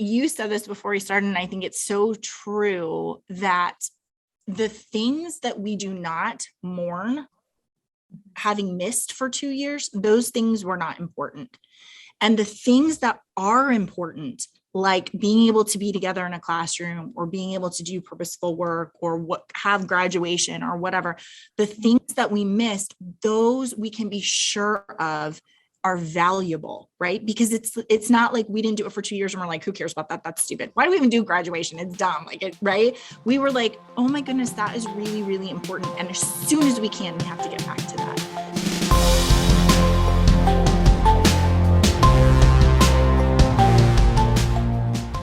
you said this before we started, and I think it's so true that the things that we do not mourn having missed for 2 years, those things were not important. And the things that are important, like being able to be together in a classroom or being able to do purposeful work or have graduation or whatever, the things that we missed, those we can be sure of are valuable, right? Because it's not like we didn't do it for 2 years and we're like, who cares about that? That's stupid. Why do we even do graduation? It's dumb. Right? We were like, oh my goodness, that is really, really important. And as soon as we can, we have to get back to that.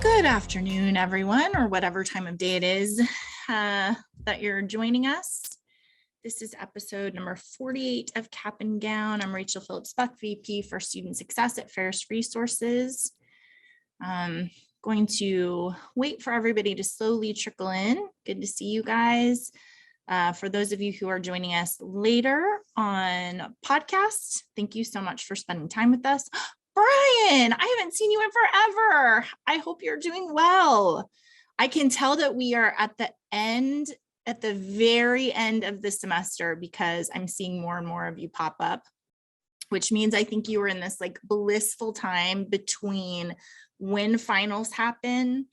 Good afternoon, everyone, or whatever time of day it is that you're joining us. This is episode number 48 of Cap and Gown. I'm Rachel Phillips-Buck, VP for Student Success at Ferris Resources. I'm going to wait for everybody to slowly trickle in. Good to see you guys. For those of you who are joining us later on podcast, thank you so much for spending time with us. Brian, I haven't seen you in forever. I hope you're doing well. I can tell that we are at the very end of the semester because I'm seeing more and more of you pop up, which means I think you were in this like blissful time between when finals happen.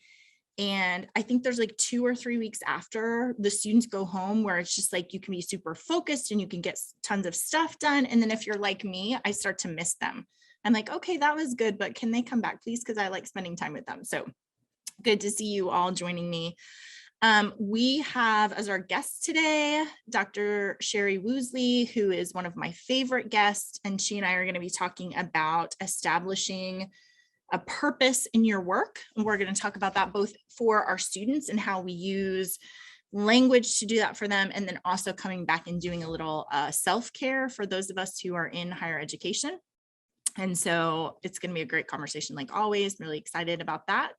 And I think there's like 2 or 3 weeks after the students go home where it's just like you can be super focused and you can get tons of stuff done. And then if you're like me, I start to miss them. I'm like, okay, that was good, but can they come back, please? Because I like spending time with them. So good to see you all joining me. We have as our guest today, Dr. Sherry Woosley, who is one of my favorite guests, and she and I are going to be talking about establishing a purpose in your work. And we're going to talk about that both for our students and how we use language to do that for them, and then also coming back and doing a little self-care for those of us who are in higher education. And so it's going to be a great conversation like always. I'm really excited about that.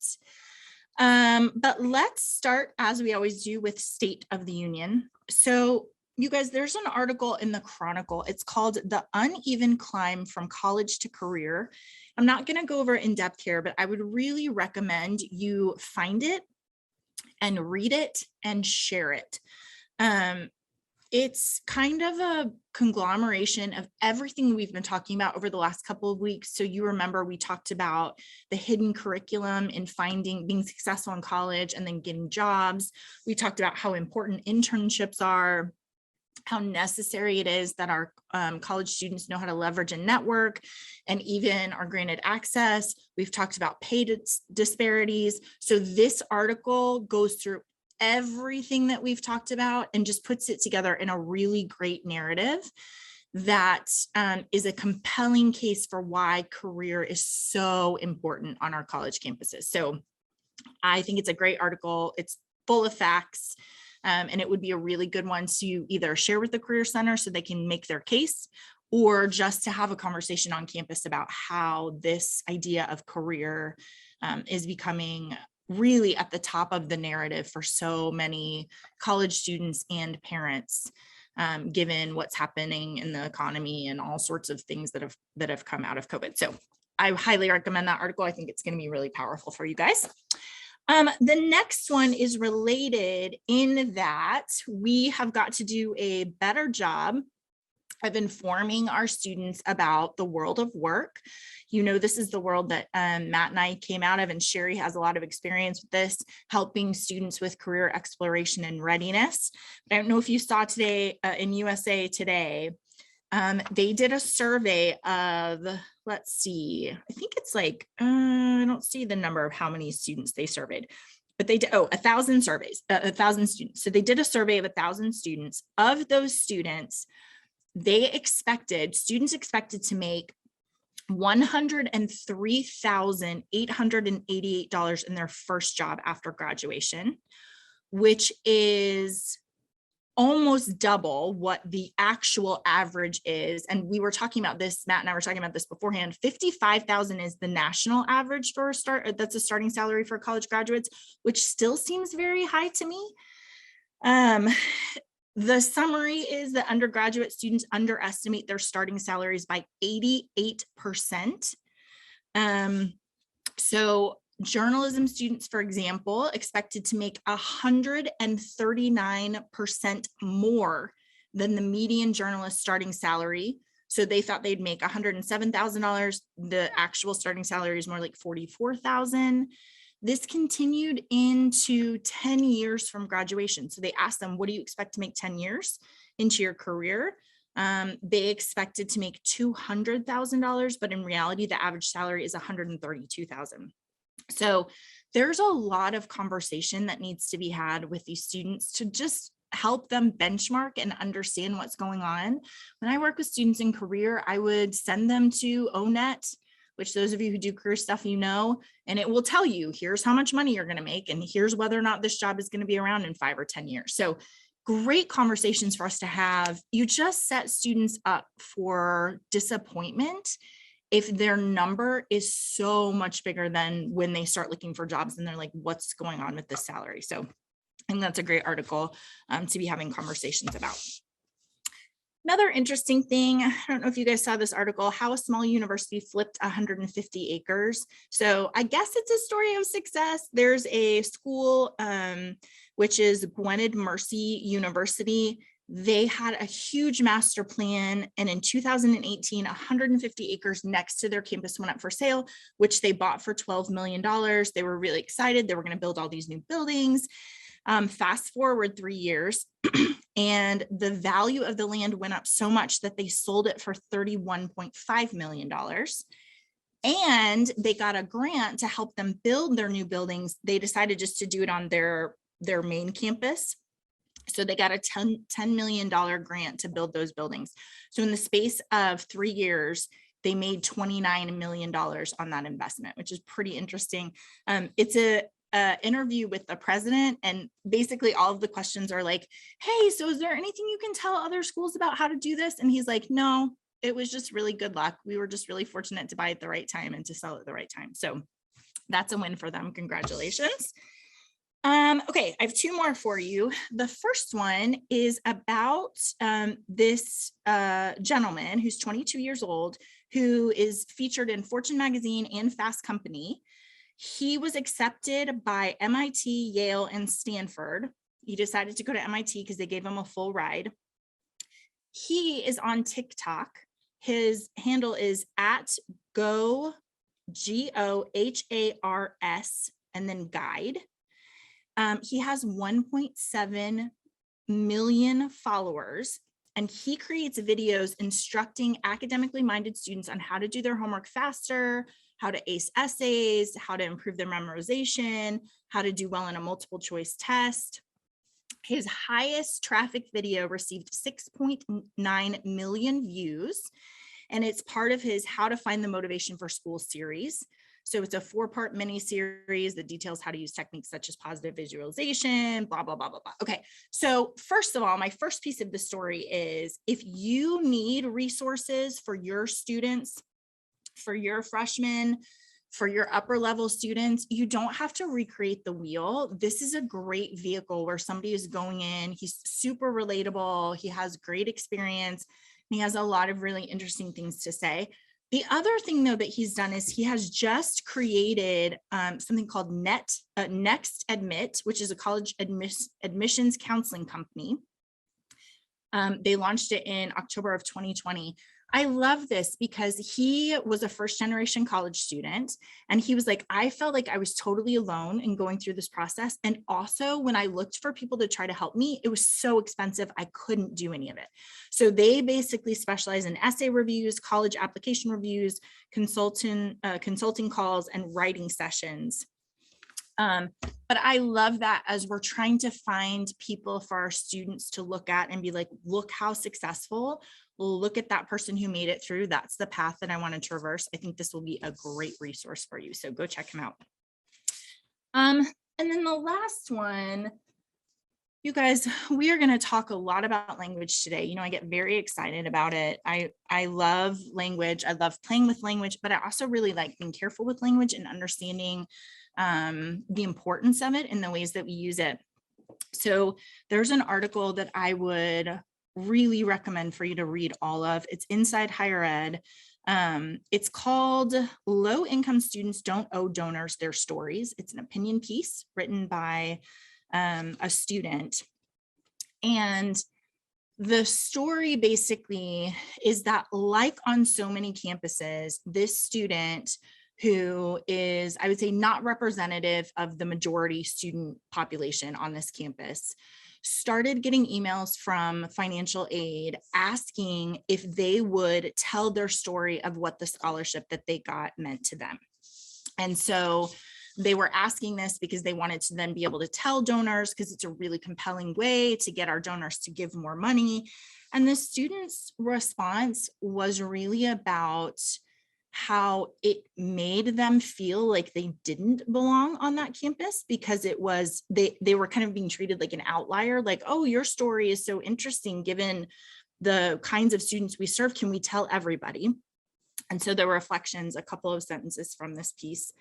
But let's start, as we always do, with State of the Union. So you guys, there's an article in the Chronicle. It's called The Uneven Climb from College to Career. I'm not going to go over it in depth here, but I would really recommend you find it and read it and share it. It's kind of a conglomeration of everything we've been talking about over the last couple of weeks. So you remember we talked about the hidden curriculum in being successful in college and then getting jobs. We talked about how important internships are, how necessary it is that our college students know how to leverage a network and even are granted access. We've talked about pay disparities. So this article goes through everything that we've talked about and just puts it together in a really great narrative that is a compelling case for why career is so important on our college campuses. So I think it's a great article. It's full of facts, and it would be a really good one to either share with the Career Center so they can make their case, or just to have a conversation on campus about how this idea of career is becoming really at the top of the narrative for so many college students and parents, given what's happening in the economy and all sorts of things that have come out of COVID. So I highly recommend that article. I think it's going to be really powerful for you guys. The next one is related in that we have got to do a better job of informing our students about the world of work. You know, this is the world that Matt and I came out of, and Sherry has a lot of experience with this, helping students with career exploration and readiness. But I don't know if you saw today in USA Today, they did a survey of, let's see, I think it's like, I don't see the number of how many students they surveyed, but they did, 1,000 surveys, 1,000 students. So they did a survey of 1,000 students. Of those students, students expected to make $103,888 in their first job after graduation, which is almost double what the actual average is. And we were talking about this, Matt and I were talking about this beforehand. 55,000 is the national average for a that's a starting salary for college graduates, which still seems very high to me. The summary is that undergraduate students underestimate their starting salaries by 88%. So journalism students, for example, expected to make 139% more than the median journalist starting salary. So they thought they'd make $107,000. The actual starting salary is more like $44,000. This continued into 10 years from graduation. So they asked them, what do you expect to make 10 years into your career? They expected to make $200,000, but in reality, the average salary is $132,000. So there's a lot of conversation that needs to be had with these students to just help them benchmark and understand what's going on. When I work with students in career, I would send them to ONET, which those of you who do career stuff, you know, and it will tell you, here's how much money you're going to make, and here's whether or not this job is going to be around in 5 or 10 years. So great conversations for us to have. You just set students up for disappointment if their number is so much bigger than when they start looking for jobs and they're like, what's going on with this salary? So I think that's a great article to be having conversations about. Another interesting thing, I don't know if you guys saw this article, how a small university flipped 150 acres. So I guess it's a story of success. There's a school, which is Gwynedd Mercy University. They had a huge master plan, and in 2018, 150 acres next to their campus went up for sale, which they bought for $12 million. They were really excited. They were going to build all these new buildings. Fast forward 3 years, and the value of the land went up so much that they sold it for $31.5 million. And they got a grant to help them build their new buildings. They decided just to do it on their main campus. So they got a $10 million grant to build those buildings. So in the space of 3 years, they made $29 million on that investment, which is pretty interesting. It's a interview with the president, and basically all of the questions are like, hey, so is there anything you can tell other schools about how to do this? And he's like, no, it was just really good luck. We were just really fortunate to buy at the right time and to sell at the right time. So that's a win for them. Congratulations. Okay, I have 2 more for you. The first one is about this gentleman who's 22 years old, who is featured in Fortune magazine and Fast Company. He was accepted by MIT, Yale, and Stanford. He decided to go to MIT because they gave him a full ride. He is on TikTok. His handle is at GOHARS, and then guide. He has 1.7 million followers, and he creates videos instructing academically minded students on how to do their homework faster, how to ace essays, how to improve their memorization, how to do well in a multiple choice test. His highest traffic video received 6.9 million views, and it's part of his How to Find the Motivation for School series. So it's a 4-part mini series that details how to use techniques such as positive visualization, blah, blah, blah, blah, blah. Okay, so first of all, my first piece of the story is if you need resources for your students, for your freshmen, for your upper level students, you don't have to recreate the wheel. This is a great vehicle where somebody is going in, he's super relatable, he has great experience, and he has a lot of really interesting things to say. The other thing, though, that he's done is he has just created something called Next Admit, which is a college admissions counseling company. They launched it in October of 2020. I love this because he was a first-generation college student, and he was like, I felt like I was totally alone in going through this process. And also when I looked for people to try to help me, it was so expensive, I couldn't do any of it. So they basically specialize in essay reviews, college application reviews, consulting calls, and writing sessions. But I love that as we're trying to find people for our students to look at and be like, look how successful, look at that person who made it through. That's the path that I want to traverse. I think this will be a great resource for you. So go check him out. And then the last one, you guys, we are going to talk a lot about language today. You know, I get very excited about it. I love language. I love playing with language, but I also really like being careful with language and understanding the importance of it and the ways that we use it. So there's an article that I would really recommend for you to read all of. It's Inside Higher Ed. It's called Low Income Students Don't Owe Donors Their Stories. It's an opinion piece written by a student. And the story basically is that, like on so many campuses, this student, who is, I would say, not representative of the majority student population on this campus, started getting emails from financial aid asking if they would tell their story of what the scholarship that they got meant to them. And so they were asking this because they wanted to then be able to tell donors, because it's a really compelling way to get our donors to give more money. And the students' response was really about how it made them feel like they didn't belong on that campus, because it was, they were kind of being treated like an outlier, like, oh, your story is so interesting given the kinds of students we serve. Can we tell everybody? And so there were reflections, a couple of sentences from this piece.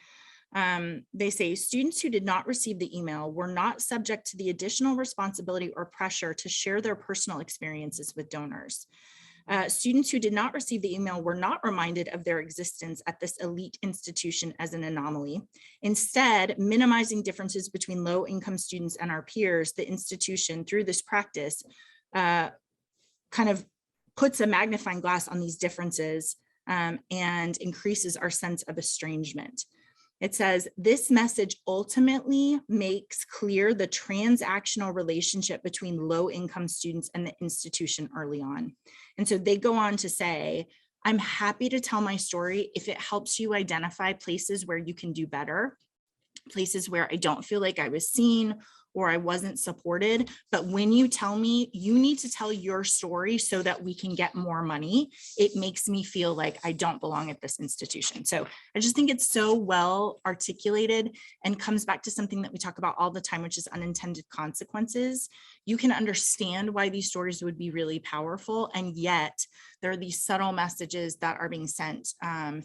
They say, students who did not receive the email were not subject to the additional responsibility or pressure to share their personal experiences with donors. Students who did not receive the email were not reminded of their existence at this elite institution as an anomaly. Instead, minimizing differences between low-income students and our peers, the institution, through this practice, kind of puts a magnifying glass on these differences and increases our sense of estrangement. It says, this message ultimately makes clear the transactional relationship between low-income students and the institution early on. And so they go on to say, I'm happy to tell my story if it helps you identify places where you can do better, places where I don't feel like I was seen or I wasn't supported. But when you tell me you need to tell your story so that we can get more money, it makes me feel like I don't belong at this institution. So I just think it's so well articulated and comes back to something that we talk about all the time, which is unintended consequences. You can understand why these stories would be really powerful, and yet there are these subtle messages that are being sent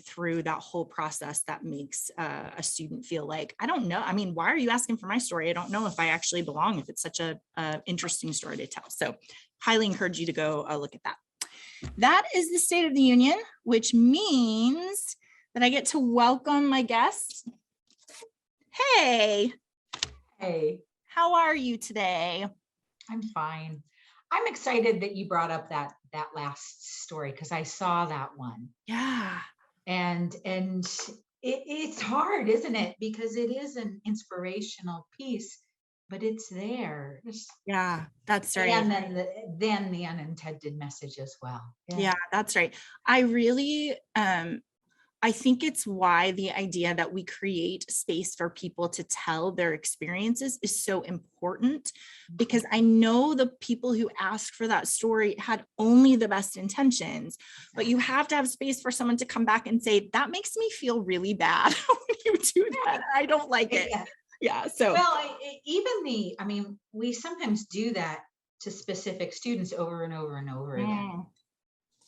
through that whole process that makes a student feel like, I don't know. I mean, why are you asking for my story? I don't know if I actually belong, if it's such a interesting story to tell. So highly encourage you to go look at that. That is the State of the Union, which means that I get to welcome my guest. Hey. Hey. How are you today? I'm fine. I'm excited that you brought up that last story, because I saw that one. Yeah. And it's hard, isn't it? Because it is an inspirational piece, but it's there. Yeah, that's right. And then the unintended message as well. Yeah, that's right. I really, I think it's why the idea that we create space for people to tell their experiences is so important, because I know the people who asked for that story had only the best intentions, but you have to have space for someone to come back and say, that makes me feel really bad when you do that. I don't like it. Yeah. So, well, I mean, we sometimes do that to specific students over and over and over again.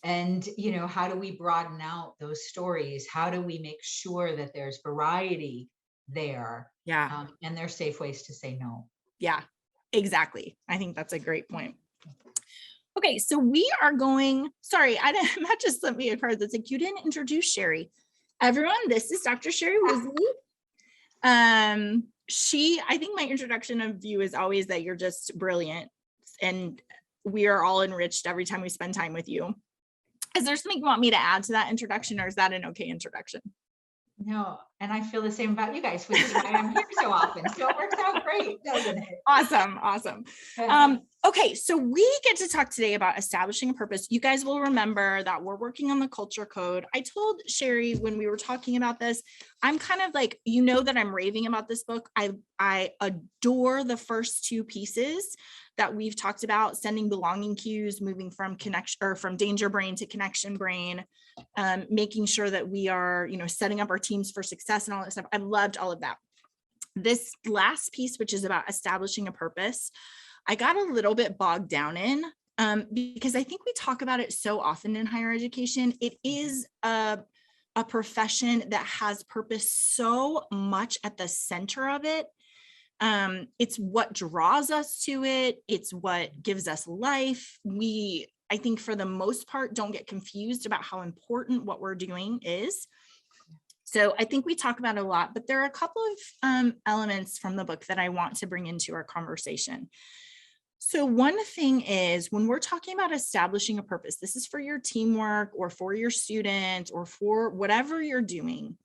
And, how do we broaden out those stories? How do we make sure that there's variety there? Yeah. And there's safe ways to say no. Yeah, exactly. I think that's a great point. Okay, so we are going, sorry, Matt just sent me a card that's like, you didn't introduce Sherry. Everyone, this is Dr. Sherry Woosley. I think my introduction of you is always that you're just brilliant, and we are all enriched every time we spend time with you. Is there something you want me to add to that introduction, or is that an okay introduction? No, and I feel the same about you guys, which is why I'm here so often. So it works out great, doesn't it? Awesome. Okay, so we get to talk today about establishing a purpose. You guys will remember that we're working on the culture code. I told Sherry when we were talking about this, I'm kind of like, that I'm raving about this book. I adore the first two pieces that we've talked about: sending belonging cues, moving from connection, or from danger brain to connection brain, making sure that we are, setting up our teams for success and all that stuff. I've loved all of that. This last piece, which is about establishing a purpose, I got a little bit bogged down in because I think we talk about it so often in higher education. It is a profession that has purpose so much at the center of it. It's what draws us to it. It's what gives us life. I think for the most part, don't get confused about how important what we're doing is. So I think we talk about it a lot, but there are a couple of elements from the book that I want to bring into our conversation. So one thing is when we're talking about establishing a purpose, this is for your teamwork or for your student or for whatever you're doing.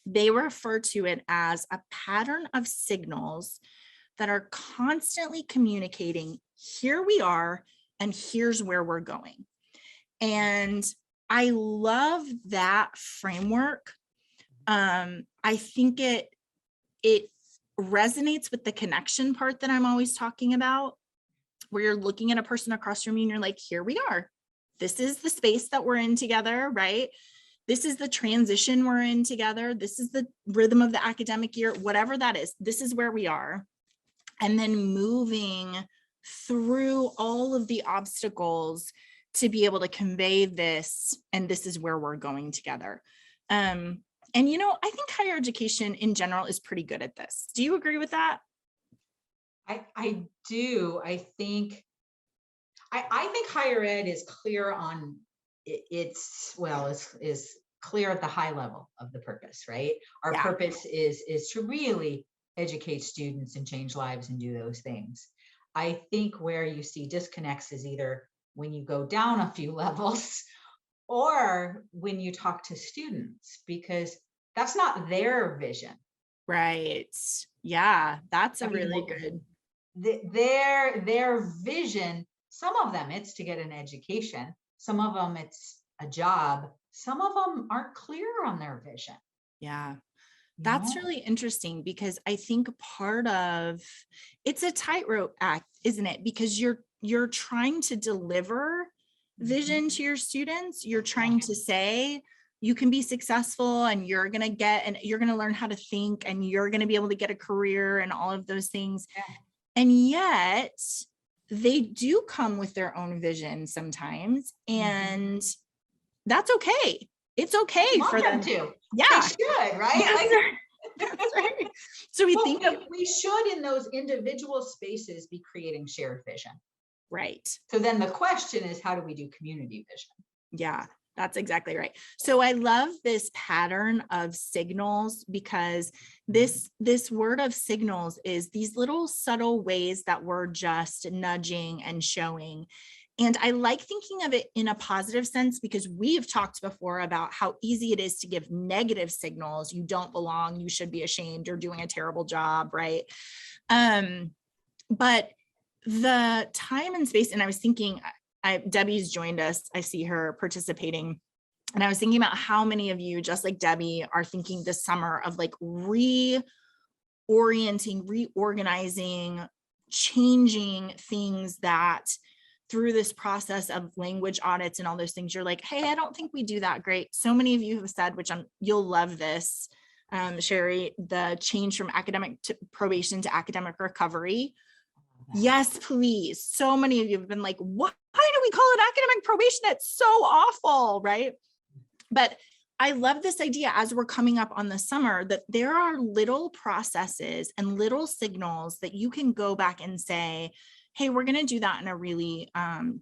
They refer to it as a pattern of signals that are constantly communicating, here we are, and here's where we're going. And I love that framework. I think it resonates with the connection part that I'm always talking about, where you're looking at a person across from you and you're like, here we are. This is the space that we're in together, right? This is the transition we're in together. This is the rhythm of the academic year, whatever that is. This is where we are. And then moving through all of the obstacles to be able to convey this, and this is where we're going together. And, you know, I think higher education in general is pretty good at this. Do you agree with that? I do. I think higher ed is clear on it's clear at the high level of the purpose, right? Our purpose is to really educate students and change lives and do those things. I think where you see disconnects is either when you go down a few levels or when you talk to students, because that's not their vision. Right. Yeah, that's a really good. Their vision, some of them it's to get an education, some of them it's a job, some of them aren't clear on their vision. Yeah. That's really interesting because I think part of it's a tightrope act, isn't it? Because you're trying to deliver vision to your students. You're trying to say you can be successful and you're going to learn how to think and you're going to be able to get a career and all of those things. Yeah. And yet they do come with their own vision sometimes. And that's okay. It's okay for them to. Yeah. They should, right? That's right. So we we should in those individual spaces be creating shared vision. Right. So then the question is, how do we do community vision? Yeah, that's exactly right. So I love this pattern of signals because this word of signals is these little subtle ways that we're just nudging and showing. And I like thinking of it in a positive sense because we've talked before about how easy it is to give negative signals. You don't belong, you should be ashamed, you're doing a terrible job, right? But the time and space, and I was thinking, Debbie's joined us, I see her participating. And I was thinking about how many of you, just like Debbie, are thinking this summer of like reorienting, reorganizing, changing things that through this process of language audits and all those things, you're like, hey, I don't think we do that great. So many of you have said, which you'll love this, Sherry, the change from academic probation to academic recovery. Yes, please. So many of you have been like, why do we call it academic probation? It's so awful, right? But I love this idea as we're coming up on the summer that there are little processes and little signals that you can go back and say, hey, we're going to do that in a really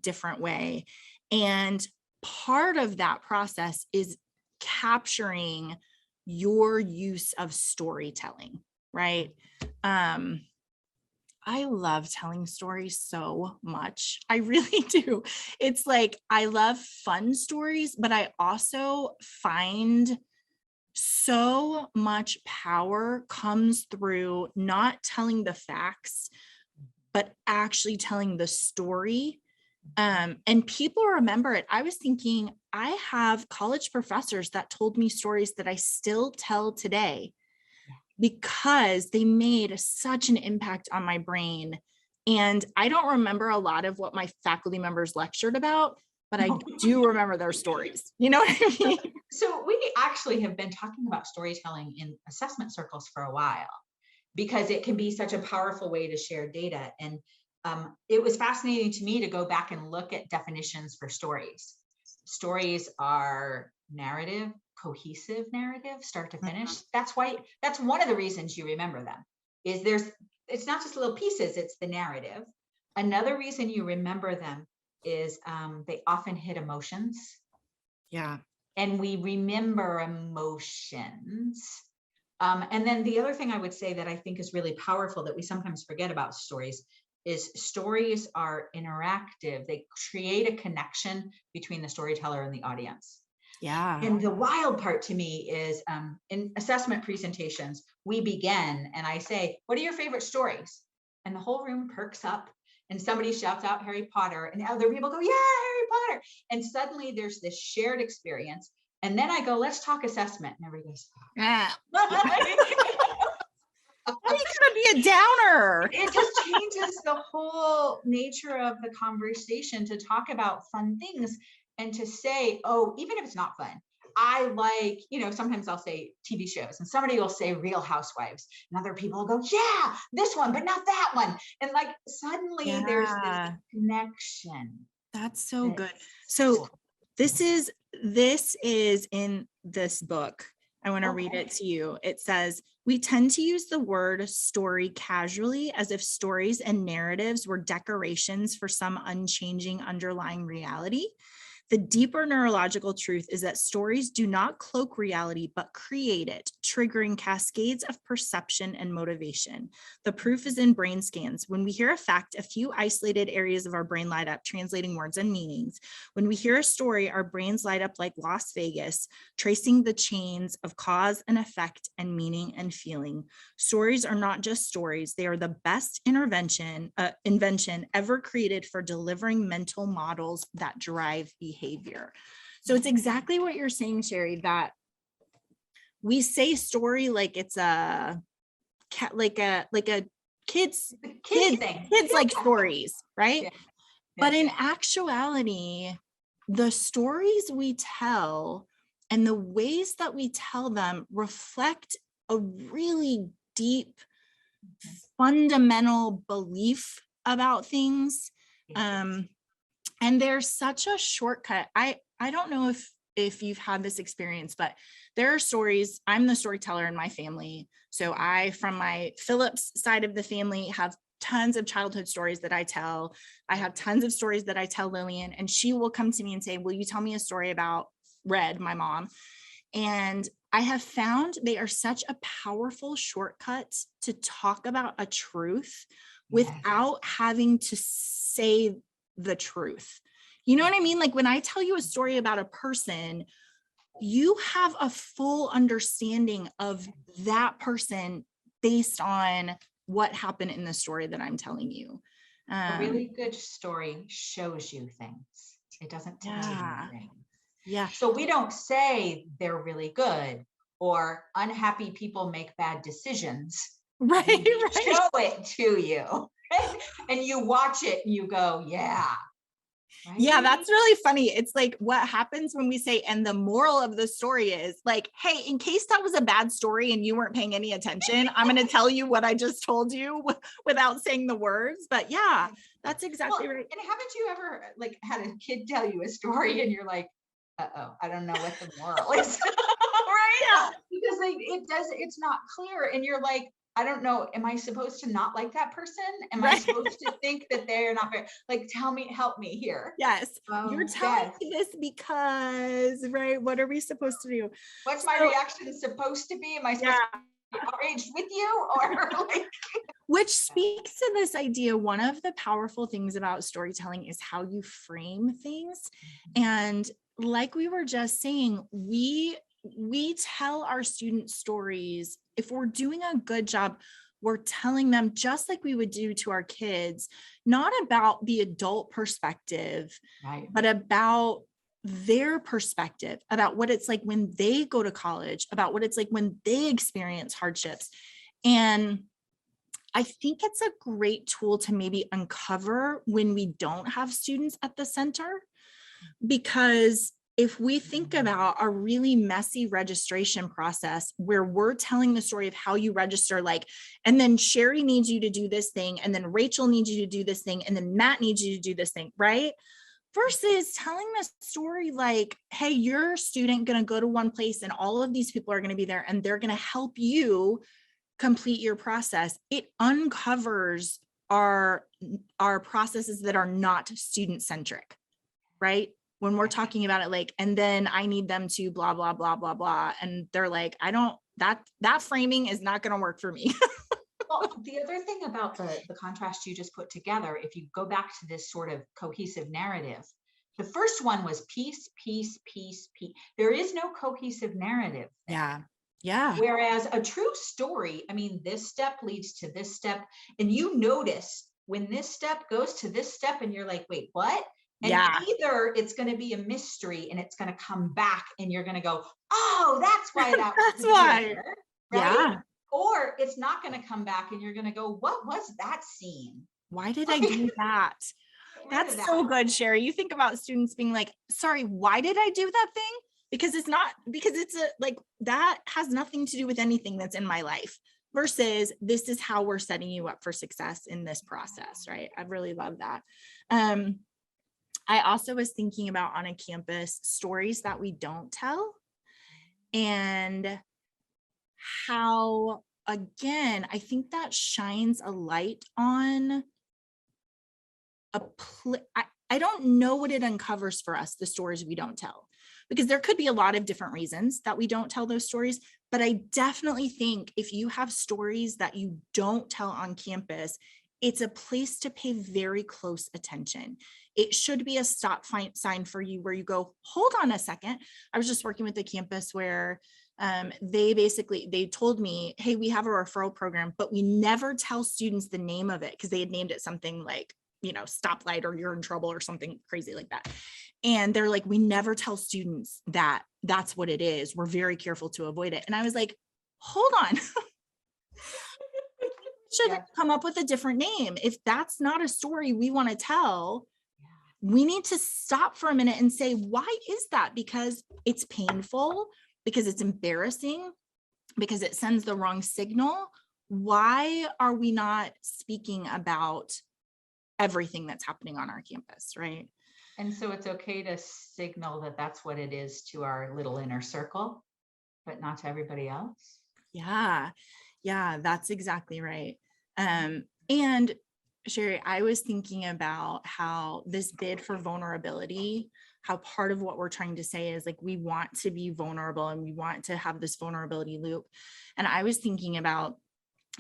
different way. And part of that process is capturing your use of storytelling, right? I love telling stories so much. I really do. It's like, I love fun stories, but I also find so much power comes through not telling the facts, but actually telling the story. And people remember it. I was thinking, I have college professors that told me stories that I still tell today because they made such an impact on my brain. And I don't remember a lot of what my faculty members lectured about, but I do remember their stories. You know what I mean? So we actually have been talking about storytelling in assessment circles for a while because it can be such a powerful way to share data. And it was fascinating to me to go back and look at definitions for stories. Stories are narrative, cohesive narrative, start to finish. That's one of the reasons you remember them is it's not just little pieces, it's the narrative. Another reason you remember them is they often hit emotions. Yeah. And we remember emotions. And then the other thing I would say that I think is really powerful that we sometimes forget about stories is stories are interactive. They create a connection between the storyteller and the audience. Yeah. And the wild part to me is in assessment presentations, we begin and I say, what are your favorite stories? And the whole room perks up and somebody shouts out Harry Potter and other people go, yeah, Harry Potter. And suddenly there's this shared experience. And then I go, let's talk assessment. And everybody goes, Yeah. Why are you gonna be a downer? it just changes the whole nature of the conversation to talk about fun things and to say, oh, even if it's not fun, I like, sometimes I'll say TV shows and somebody will say Real Housewives and other people will go, yeah, this one, but not that one. And like suddenly there's this connection. That's so good. So this is in this book. I want to read it to you. It says, we tend to use the word story casually as if stories and narratives were decorations for some unchanging underlying reality. The deeper neurological truth is that stories do not cloak reality, but create it, triggering cascades of perception and motivation. The proof is in brain scans. When we hear a fact, a few isolated areas of our brain light up, translating words and meanings. When we hear a story, our brains light up like Las Vegas, tracing the chains of cause and effect and meaning and feeling. Stories are not just stories. They are the best invention ever created for delivering mental models that drive behavior. So it's exactly what you're saying, Sherry, that we say story like it's a kids thing. Like stories, right? Yeah. But in actuality, the stories we tell and the ways that we tell them reflect a really deep, fundamental belief about things. And there's such a shortcut. I don't know if you've had this experience, but there are stories. I'm the storyteller in my family. So I, from my Phillips side of the family, have tons of childhood stories that I tell. I have tons of stories that I tell Lillian, and she will come to me and say, will you tell me a story about Red, my mom? And I have found they are such a powerful shortcut to talk about a truth without having to say the truth. You know what I mean? Like when I tell you a story about a person, you have a full understanding of that person based on what happened in the story that I'm telling you. A really good story shows you things. It doesn't tell you anything. Yeah. So we don't say they're really good or unhappy people make bad decisions. Right. Show it to you. Right? And you watch it and you go, yeah. Right? Yeah, that's really funny. It's like what happens when we say, and the moral of the story is like, hey, in case that was a bad story and you weren't paying any attention, I'm going to tell you what I just told you without saying the words. But yeah, that's exactly right. And haven't you ever like had a kid tell you a story and you're like, uh-oh, I don't know what the moral is. Right? Yeah. Because it's not clear. And you're like, I don't know. Am I supposed to not like that person? Am I supposed to think that they're not fair? Like, help me here. Yes. You're telling me this because, right? What are we supposed to do? What's my reaction supposed to be? Am I supposed to be outraged with you or like? Which speaks to this idea. One of the powerful things about storytelling is how you frame things. And like we were just saying, we tell our students stories. If we're doing a good job, we're telling them just like we would do to our kids, not about the adult perspective, but about their perspective, about what it's like when they go to college, about what it's like when they experience hardships. And I think it's a great tool to maybe uncover when we don't have students at the center, because if we think about a really messy registration process where we're telling the story of how you register, like, and then Sherry needs you to do this thing, and then Rachel needs you to do this thing, and then Matt needs you to do this thing, right? Versus telling the story like, hey, you're a student going to go to one place and all of these people are going to be there and they're going to help you complete your process. It uncovers are processes that are not student centric, right? When we're talking about it, like, and then I need them to blah, blah, blah, blah, blah. And they're like, that framing is not going to work for me. Well, the other thing about the contrast you just put together, if you go back to this sort of cohesive narrative, the first one was peace, peace, peace, peace. There is no cohesive narrative there. Yeah. Yeah. Whereas a true story, I mean, this step leads to this step, and you notice when this step goes to this step, and you're like, wait, what? And Yeah. either it's going to be a mystery and it's going to come back and you're going to go, oh, that's why that That's why. there, right? Yeah. Or it's not going to come back and you're going to go, what was that scene? Why did I do that? That's so good, Sherry. You think about students being like, sorry, why did I do that thing? Because it's like, that has nothing to do with anything that's in my life, versus this is how we're setting you up for success in this process, right? I really love that. I also was thinking about, on a campus, stories that we don't tell, and how, again, I think that shines a light on I don't know what it uncovers for us, the stories we don't tell, because there could be a lot of different reasons that we don't tell those stories. But I definitely think if you have stories that you don't tell on campus, it's a place to pay very close attention. It should be a stop sign for you, where you go, hold on a second. I was just working with a campus where they told me, hey, we have a referral program, but we never tell students the name of it, because they had named it something like, stoplight, or you're in trouble, or something crazy like that. And they're like, we never tell students that that's what it is. We're very careful to avoid it. And I was like, hold on. Should come up with a different name. If that's not a story we want to tell, we need to stop for a minute and say, why is that? Because it's painful, because it's embarrassing, because it sends the wrong signal. Why are we not speaking about everything that's happening on our campus, right? And so it's okay to signal that that's what it is to our little inner circle, but not to everybody else. Yeah, that's exactly right. And Sherry, I was thinking about how this bid for vulnerability, how part of what we're trying to say is like, we want to be vulnerable and we want to have this vulnerability loop. And I was thinking about,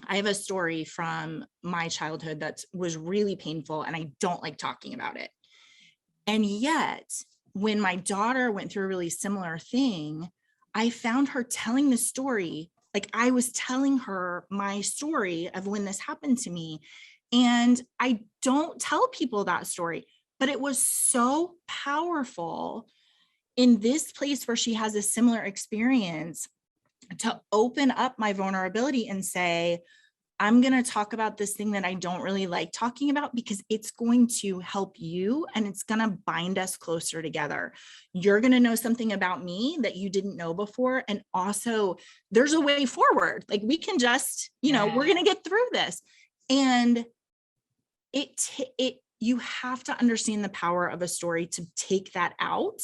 I have a story from my childhood that was really painful, and I don't like talking about it. And yet, when my daughter went through a really similar thing, I found her telling the story, like I was telling her my story of when this happened to me. And I don't tell people that story, but it was so powerful in this place where she has a similar experience, to open up my vulnerability and say, I'm going to talk about this thing that I don't really like talking about, because it's going to help you and it's going to bind us closer together. You're going to know something about me that you didn't know before. And also there's a way forward. Like, we can just, we're going to get through this. And you have to understand the power of a story to take that out,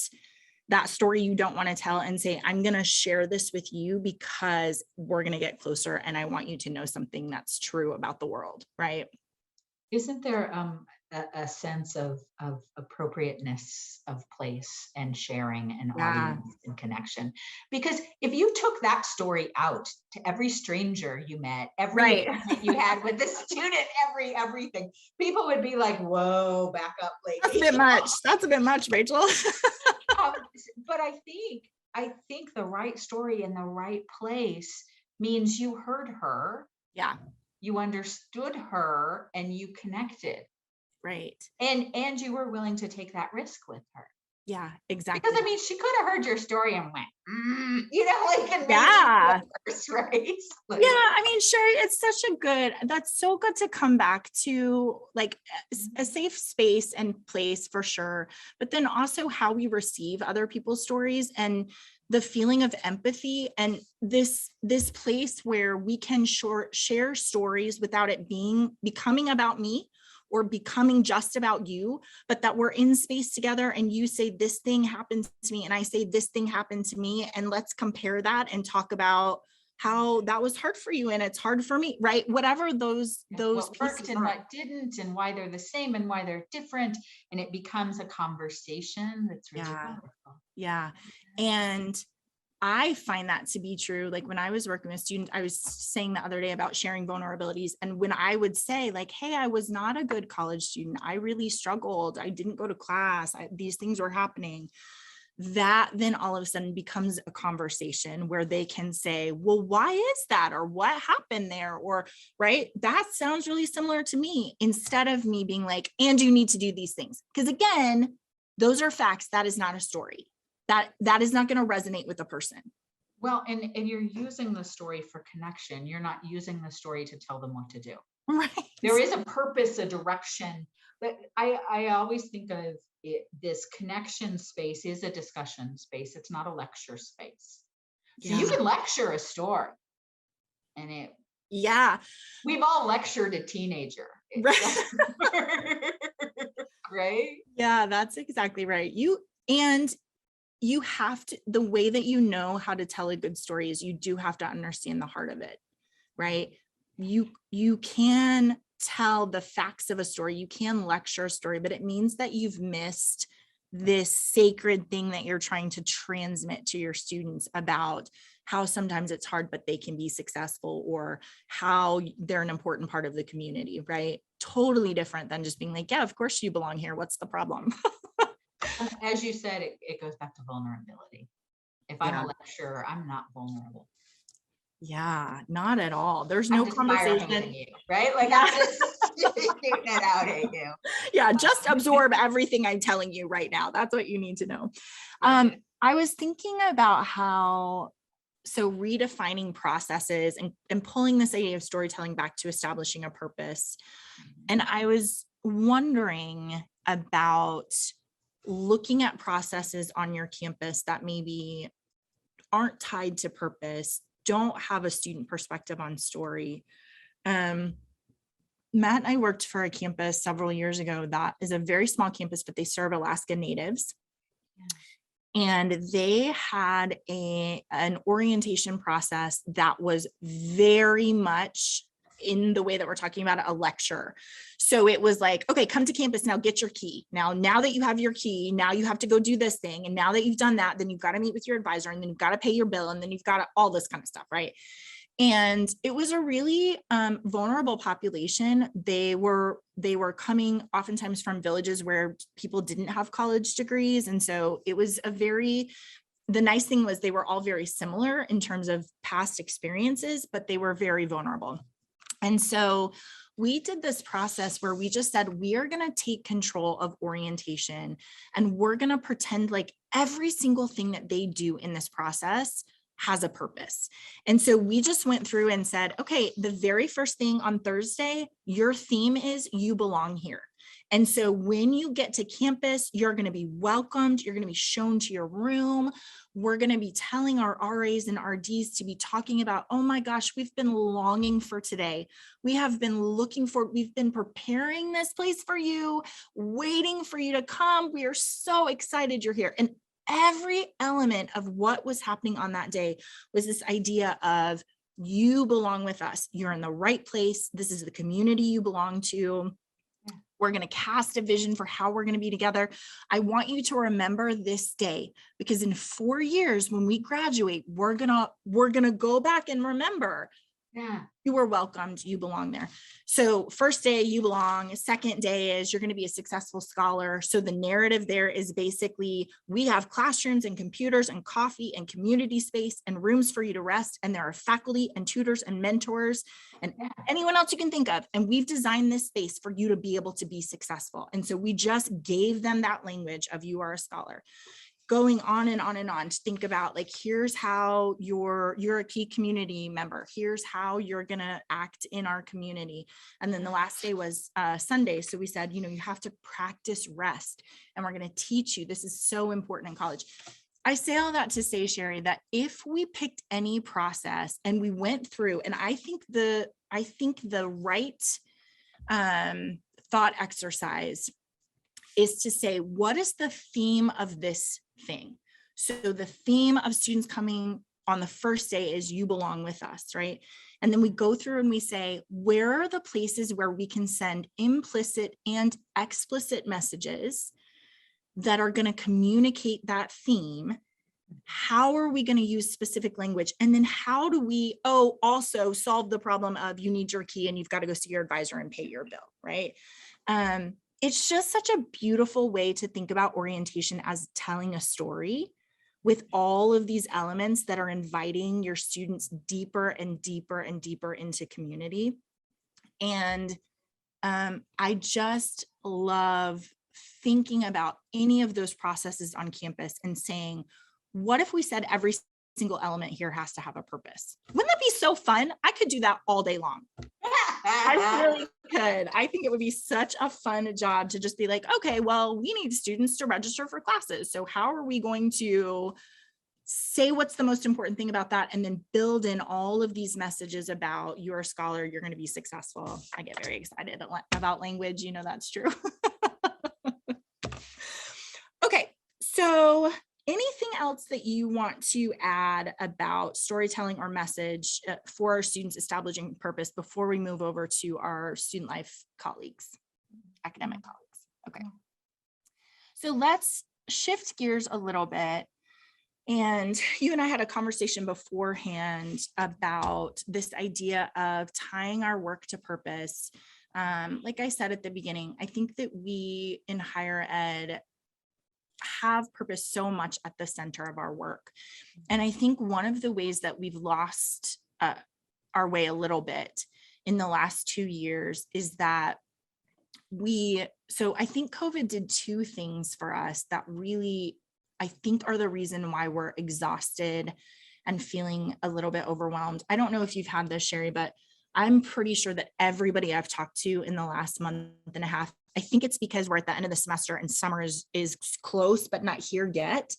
that story you don't want to tell, and say, I'm going to share this with you because we're going to get closer and I want you to know something that's true about the world, right? Isn't there a sense of appropriateness of place and sharing and audience and connection? Because if you took that story out to every stranger you met, every appointment you had with the student, everything, people would be like, whoa, back up, lady. That's a bit much. That's a bit much, Rachel. But I think the right story in the right place means you heard her. Yeah. You understood her and you connected. Right. And you were willing to take that risk with her. Yeah, exactly. Because I mean, she could have heard your story and went, and worse, right? Like, I mean, Sherry, that's so good to come back to, like, a safe space and place for sure. But then also how we receive other people's stories and the feeling of empathy, and this place where we can share stories without it becoming about me or becoming just about you, but that we're in space together and you say this thing happened to me and I say this thing happened to me, and let's compare that and talk about how that was hard for you and it's hard for me, right? Whatever those what worked pieces and are. what didn't, and why they're the same and why they're different. And it becomes a conversation that's really Yeah. powerful. Yeah. And I find that to be true. Like when I was working with students, I was saying the other day about sharing vulnerabilities. And when I would say like, hey, I was not a good college student. I really struggled. I didn't go to class. These things were happening. That then all of a sudden becomes a conversation where they can say, well, why is that? Or what happened there? Or, right, that sounds really similar to me, instead of me being like, and you need to do these things. Because again, those are facts. That is not a story. That is not going to resonate with a person. Well, and you're using the story for connection. You're not using the story to tell them what to do. Right. There is a purpose, a direction. But I always think of it, this connection space is a discussion space. It's not a lecture space. So you can lecture a story, and we've all lectured a teenager. Right. Right? Yeah, that's exactly right. You have to, the way that you know how to tell a good story is you do have to understand the heart of it, right? You can tell the facts of a story, you can lecture a story, but it means that you've missed this sacred thing that you're trying to transmit to your students about how sometimes it's hard, but they can be successful, or how they're an important part of the community, right? Totally different than just being like, yeah, of course you belong here. What's the problem? As you said, it goes back to vulnerability. If I'm a lecturer, I'm not vulnerable. Yeah, not at all. There's I'm no just conversation. You, right? Like I'm just shooting it out at you. Yeah, just absorb everything I'm telling you right now. That's what you need to know. I was thinking about redefining processes and pulling this idea of storytelling back to establishing a purpose. And I was wondering about looking at processes on your campus that maybe aren't tied to purpose, don't have a student perspective on story. Matt and I worked for a campus several years ago that is a very small campus, but they serve Alaska Natives. And they had an orientation process that was very much in the way that we're talking about a lecture. So it was like, okay, come to campus now, get your key. Now that you have your key, now you have to go do this thing. And now that you've done that, then you've got to meet with your advisor, and then you've got to pay your bill, and then you've got all this kind of stuff, right? And it was a really vulnerable population. They were coming oftentimes from villages where people didn't have college degrees. And so it was the nice thing was they were all very similar in terms of past experiences, but they were very vulnerable. And so we did this process where we just said, we are going to take control of orientation, and we're going to pretend like every single thing that they do in this process has a purpose. And so we just went through and said, okay, the very first thing on Thursday, your theme is you belong here. And so when you get to campus, you're going to be welcomed. You're going to be shown to your room. We're going to be telling our RAs and RDs to be talking about, oh my gosh, we've been longing for today. We have been we've been preparing this place for you, waiting for you to come. We are so excited you're here. And every element of what was happening on that day was this idea of you belong with us. You're in the right place. This is the community you belong to. We're going to cast a vision for how we're going to be together. I want you to remember this day, because in 4 years, when we graduate, we're going to go back and remember, you were welcomed, you belong there. So first day, you belong. Second day is you're going to be a successful scholar. So the narrative there is basically, we have classrooms and computers and coffee and community space and rooms for you to rest. And there are faculty and tutors and mentors and anyone else you can think of. And we've designed this space for you to be able to be successful. And so we just gave them that language of you are a scholar. Going on and on and on to think about, like, here's how you're a key community member. Here's how you're going to act in our community. And then the last day was Sunday. So we said, you have to practice rest, and we're going to teach you. This is so important in college. I say all that to say, Sherry, that if we picked any process and we went through, and I think the right thought exercise is to say, what is the theme of this thing? So the theme of students coming on the first day is you belong with us, right? And then we go through and we say, where are the places where we can send implicit and explicit messages that are going to communicate that theme? How are we going to use specific language? And then how do we, also solve the problem of you need your key and you've got to go see your advisor and pay your bill, right? It's just such a beautiful way to think about orientation as telling a story with all of these elements that are inviting your students deeper and deeper and deeper into community. And I just love thinking about any of those processes on campus and saying, what if we said every single element here has to have a purpose? Wouldn't that be so fun? I could do that all day long. I really could. I think it would be such a fun job to just be like, okay, well, we need students to register for classes. So how are we going to say what's the most important thing about that, and then build in all of these messages about you're a scholar, you're going to be successful. I get very excited about language. You know, that's true. Okay, so anything else that you want to add about storytelling or message for our students establishing purpose before we move over to our student life colleagues, academic colleagues? Okay, so let's shift gears a little bit. And you and I had a conversation beforehand about this idea of tying our work to purpose. Like I said at the beginning, I think that we in higher ed have purpose so much at the center of our work. And I think one of the ways that we've lost our way a little bit in the last 2 years is that so I think COVID did two things for us that really, I think, are the reason why we're exhausted and feeling a little bit overwhelmed. I don't know if you've had this, Sherry, but I'm pretty sure that everybody I've talked to in the last month and a half, I think it's because we're at the end of the semester and summer is close, but not here yet.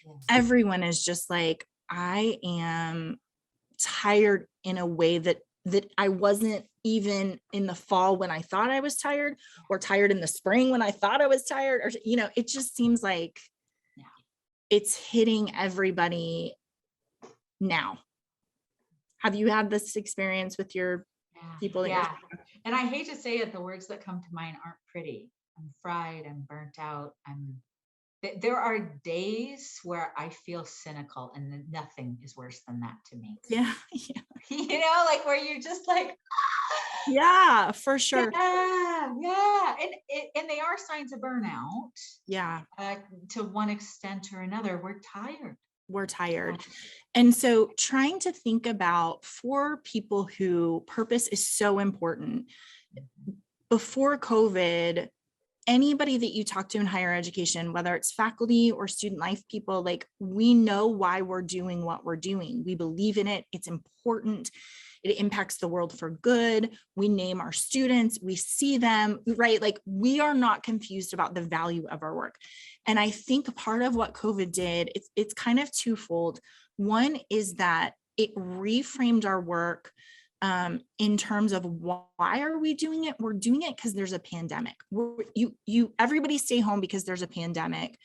Yes. Everyone is just like, I am tired in a way that I wasn't even in the fall when I thought I was tired, or tired in the spring when I thought I was tired, or, you know, it just seems like it's hitting everybody now. Have you had this experience with your people? And I hate to say it, the words that come to mind aren't pretty. I'm fried, I'm burnt out. There are days where I feel cynical, and nothing is worse than that to me. Yeah. You know, like where you're just like, yeah, for sure. Yeah. And they are signs of burnout. Yeah. To one extent or another, we're tired. And so trying to think about, for people who purpose is so important, before COVID, anybody that you talk to in higher education, whether it's faculty or student life people, like, we know why we're doing what we're doing. We believe in it. It's important. It impacts the world for good. We name our students, we see them, right? Like, we are not confused about the value of our work. And I think part of what COVID did, it's kind of twofold. One is that it reframed our work in terms of why are we doing it? We're doing it because there's a pandemic. Everybody stay home because there's a pandemic.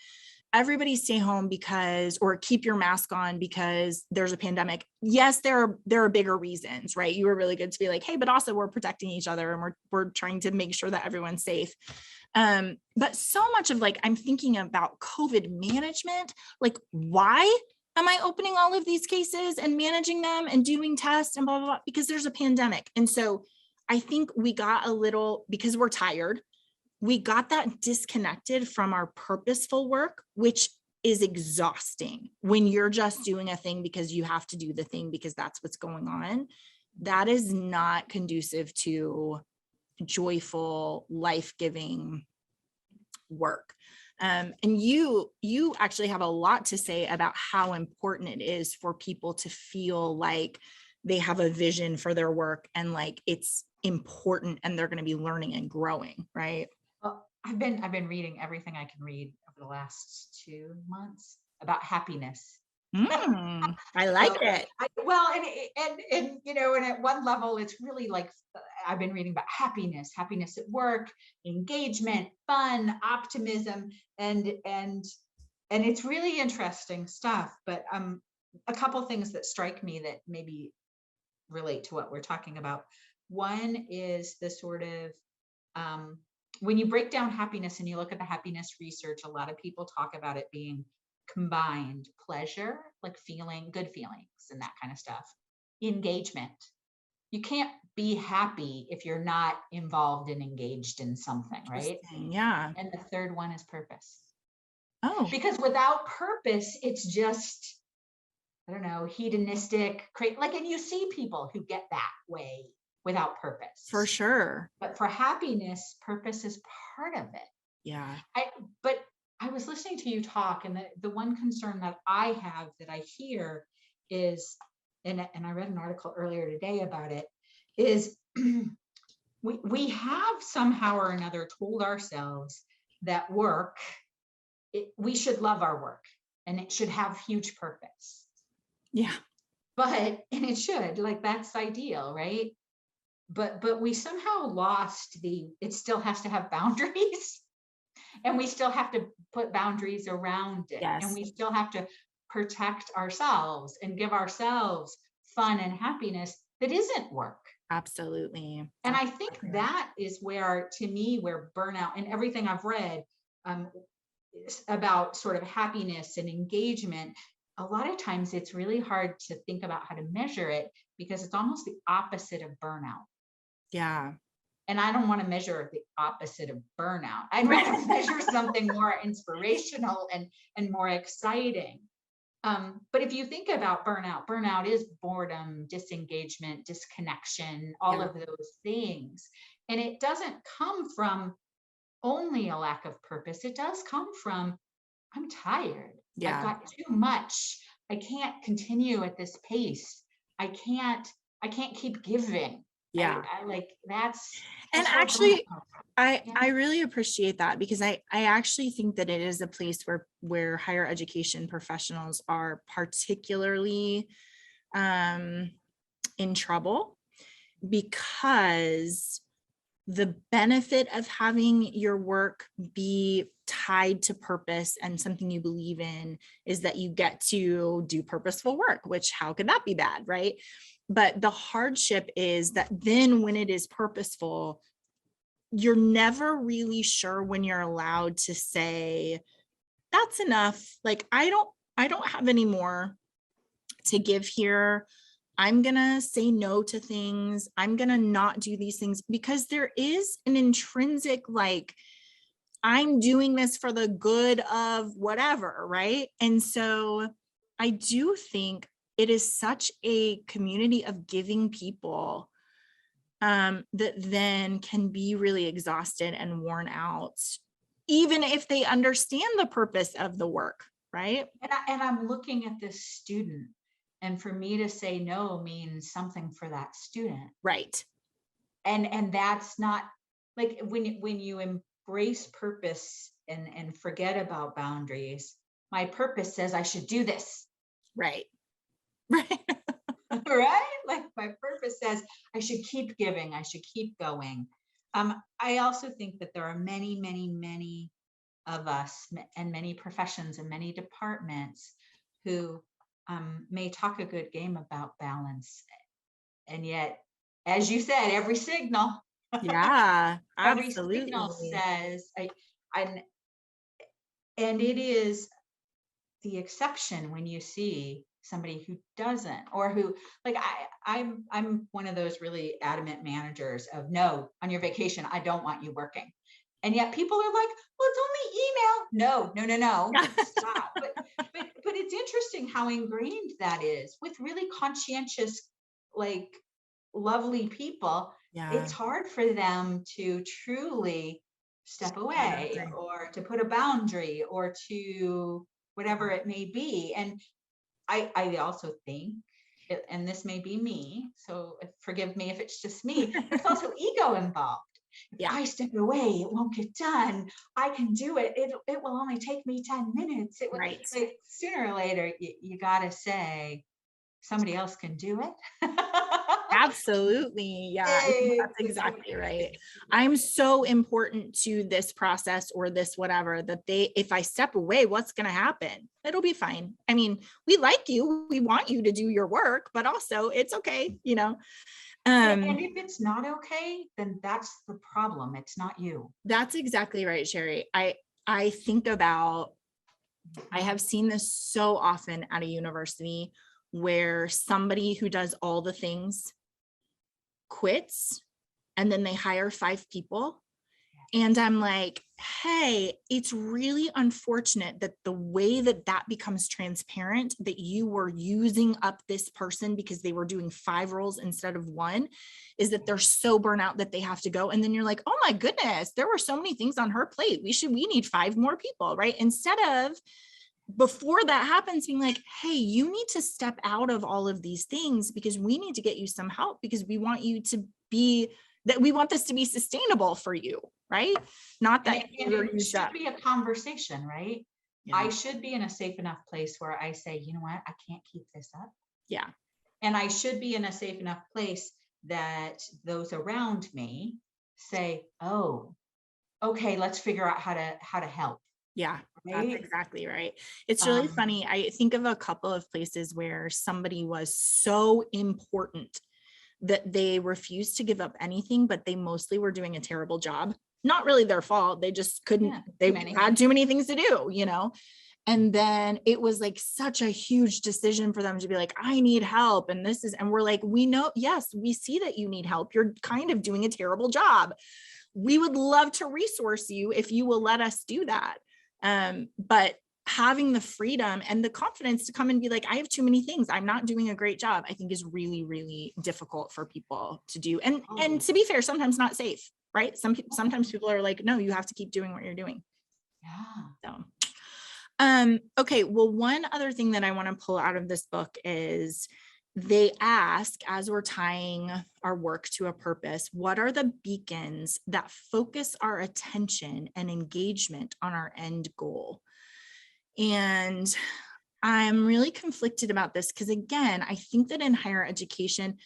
Everybody stay home because, or keep your mask on because there's a pandemic. Yes, there are bigger reasons, right? You were really good to be like, hey, but also we're protecting each other and we're trying to make sure that everyone's safe. But so much of, like, I'm thinking about COVID management, like, why am I opening all of these cases and managing them and doing tests and blah, blah, blah? Because there's a pandemic. And so I think we got a little, because we're tired, we got that disconnected from our purposeful work, which is exhausting when you're just doing a thing because you have to do the thing because that's what's going on. That is not conducive to joyful, life-giving work. And you actually have a lot to say about how important it is for people to feel like they have a vision for their work and like it's important and they're going to be learning and growing, right? Well, I've been reading everything I can read over the last 2 months about happiness. I like it. And you know, and at one level, it's really like I've been reading about happiness at work, engagement, fun, optimism, and it's really interesting stuff. But a couple things that strike me that maybe relate to what we're talking about. One is the sort of, when you break down happiness and you look at the happiness research, a lot of people talk about it being combined pleasure, like feeling good feelings and that kind of stuff, engagement. You can't be happy if you're not involved and engaged in something, right? Interesting. Yeah. And the third one is purpose. Oh, Because without purpose, it's just, I don't know, hedonistic, like, and you see people who get that way without purpose. for sure. But for happiness, purpose is part of it. Yeah. But I was listening to you talk, and the one concern that I have that I hear is, and I read an article earlier today about it, is we have somehow or another told ourselves that work, we should love our work and it should have huge purpose. Yeah. And it should, like, that's ideal, right? But we somehow lost it still has to have boundaries. And we still have to put boundaries around it. Yes. And we still have to protect ourselves and give ourselves fun and happiness that isn't work. Absolutely. And I think that is where, to me, where burnout and everything I've read about sort of happiness and engagement, a lot of times it's really hard to think about how to measure it because it's almost the opposite of burnout. Yeah. And I don't want to measure the opposite of burnout. I'd rather measure something more inspirational and more exciting. But if you think about burnout is boredom, disengagement, disconnection, all of those things. And it doesn't come from only a lack of purpose. It does come from, I'm tired. Yeah. I've got too much. I can't continue at this pace. I can't keep giving. Yeah. I like that's And actually, I really appreciate that because I actually think that it is a place where higher education professionals are particularly in trouble, because the benefit of having your work be tied to purpose and something you believe in is that you get to do purposeful work, which how could that be bad, right? But the hardship is that then when it is purposeful, you're never really sure when you're allowed to say, that's enough. Like, I don't have any more to give here. I'm going to say no to things. I'm going to not do these things because there is an intrinsic, like, I'm doing this for the good of whatever, right? And so I do think it is such a community of giving people that then can be really exhausted and worn out, even if they understand the purpose of the work, right? And I'm looking at this student, and for me to say no means something for that student. Right. And that's not like when you embrace purpose and forget about boundaries. My purpose says I should do this. Right. Right? Like my purpose says I should keep giving, I should keep going. I also think that there are many, many, many of us and many professions and many departments who may talk a good game about balance. And yet, as you said, every signal. Yeah, every absolutely. signal says, and it is the exception when you see somebody who doesn't, or who, like, I'm one of those really adamant managers of, no, on your vacation, I don't want you working. And yet people are like, well, it's only email. No. Stop. But it's interesting how ingrained that is with really conscientious, like, lovely people. Yeah. It's hard for them to truly step away or to put a boundary or to whatever it may be. And I also think, and this may be me, so forgive me if it's just me, there's also ego involved. If I step away, it won't get done. I can do it. It will only take me 10 minutes. It will, right. Like, sooner or later, you got to say, somebody else can do it. Absolutely. Yeah, I think that's exactly right. I'm so important to this process or this whatever that if I step away, what's going to happen? It'll be fine. I mean, we like you, we want you to do your work, but also it's okay, And if it's not okay, then that's the problem. It's not you. That's exactly right, Sherry. I think about, I have seen this so often at a university where somebody who does all the things quits and then they hire 5 people. And I'm like, hey, it's really unfortunate that the way that that becomes transparent, that you were using up this person because they were doing 5 roles instead of 1, is that they're so burnt out that they have to go. And then you're like, oh my goodness, there were so many things on her plate. We need 5 more people, right? Instead of, before that happens, being like, hey, you need to step out of all of these things because we need to get you some help because we want you to be, that we want this to be sustainable for you, right? Not that it should be a conversation, right? Yeah. I should be in a safe enough place where I say, you know what, I can't keep this up. Yeah. And I should be in a safe enough place that those around me say, oh, okay, let's figure out how to help. Yeah, right? That's exactly right. It's really funny. I think of a couple of places where somebody was so important that they refused to give up anything, but they mostly were doing a terrible job. Not really their fault. They just couldn't, they had too many things to do, And then it was like such a huge decision for them to be like, I need help. And we're like, we know, yes, we see that you need help. You're kind of doing a terrible job. We would love to resource you if you will let us do that. But having the freedom and the confidence to come and be like, I have too many things, I'm not doing a great job, I think is really, really difficult for people to do. And to be fair, sometimes not safe, right? Sometimes people are like, no, you have to keep doing what you're doing. Yeah. So, okay. Well, one other thing that I want to pull out of this book is they ask, as we're tying our work to a purpose, what are the beacons that focus our attention and engagement on our end goal? And I'm really conflicted about this because, again, I think that in higher education